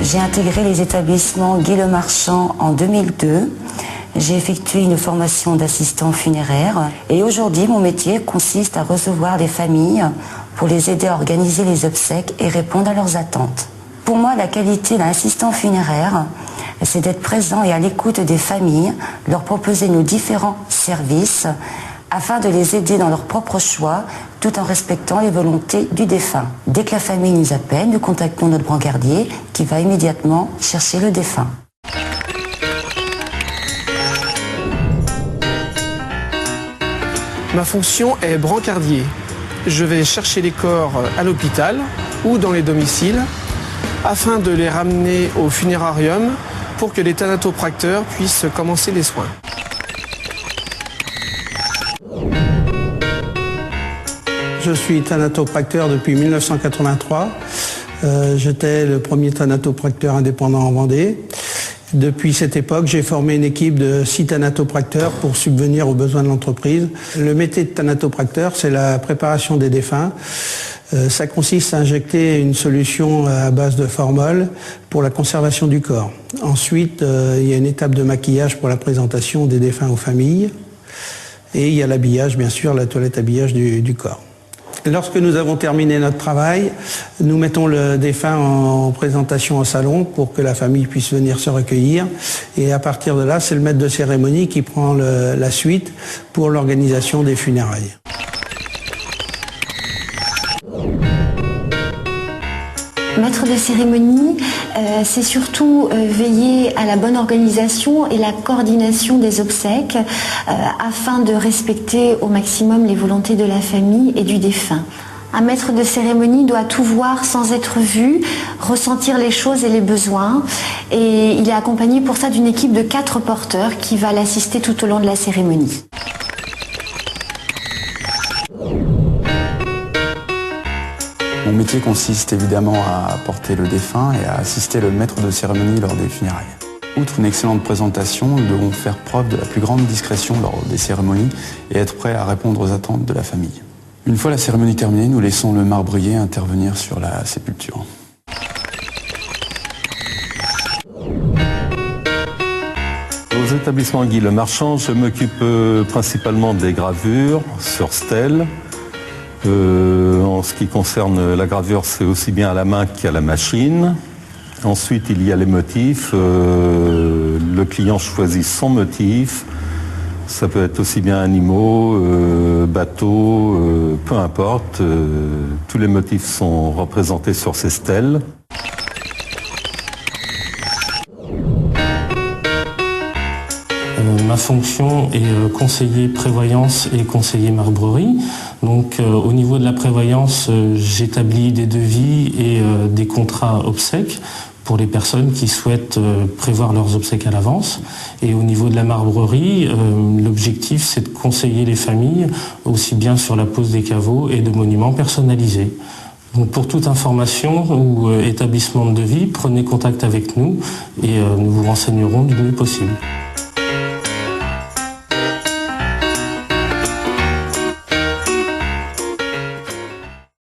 J'ai intégré les établissements Guy Le Marchand en 2002. J'ai effectué une formation d'assistant funéraire et aujourd'hui mon métier consiste à recevoir des familles pour les aider à organiser les obsèques et répondre à leurs attentes. Pour moi, la qualité d'un assistant funéraire, c'est d'être présent et à l'écoute des familles, leur proposer nos différents services afin de les aider dans leurs propres choix tout en respectant les volontés du défunt. Dès que la famille nous appelle, nous contactons notre brancardier qui va immédiatement chercher le défunt. Ma fonction est brancardier. Je vais chercher les corps à l'hôpital ou dans les domiciles afin de les ramener au funérarium pour que les thanatopracteurs puissent commencer les soins. Je suis thanatopracteur depuis 1983. J'étais le premier thanatopracteur indépendant en Vendée. Depuis cette époque, j'ai formé une équipe de 6 thanatopracteurs pour subvenir aux besoins de l'entreprise. Le métier de thanatopracteur, c'est la préparation des défunts. Ça consiste à injecter une solution à base de formol pour la conservation du corps. Ensuite, il y a une étape de maquillage pour la présentation des défunts aux familles. Et il y a l'habillage, bien sûr, la toilette habillage du corps. Lorsque nous avons terminé notre travail, nous mettons le défunt en présentation au salon pour que la famille puisse venir se recueillir. Et à partir de là, c'est le maître de cérémonie qui prend la suite pour l'organisation des funérailles. Maître de cérémonie, c'est surtout veiller à la bonne organisation et la coordination des obsèques afin de respecter au maximum les volontés de la famille et du défunt. Un maître de cérémonie doit tout voir sans être vu, ressentir les choses et les besoins. Et il est accompagné pour ça d'une équipe de 4 porteurs qui va l'assister tout au long de la cérémonie. Mon métier consiste évidemment à porter le défunt et à assister le maître de cérémonie lors des funérailles. Outre une excellente présentation, nous devons faire preuve de la plus grande discrétion lors des cérémonies et être prêts à répondre aux attentes de la famille. Une fois la cérémonie terminée, nous laissons le marbrier intervenir sur la sépulture. Aux établissements Guy Le Marchand, je m'occupe principalement des gravures sur stèles. En ce qui concerne la gravure, c'est aussi bien à la main qu'à la machine. Ensuite, il y a les motifs. Le client choisit son motif. Ça peut être aussi bien animaux, bateaux, peu importe. Tous les motifs sont représentés sur ces stèles. Ma fonction est conseiller prévoyance et conseiller marbrerie. Donc au niveau de la prévoyance, j'établis des devis et des contrats obsèques pour les personnes qui souhaitent prévoir leurs obsèques à l'avance. Et au niveau de la marbrerie, l'objectif c'est de conseiller les familles aussi bien sur la pose des caveaux et de monuments personnalisés. Donc pour toute information ou établissement de devis, prenez contact avec nous et nous vous renseignerons du mieux possible.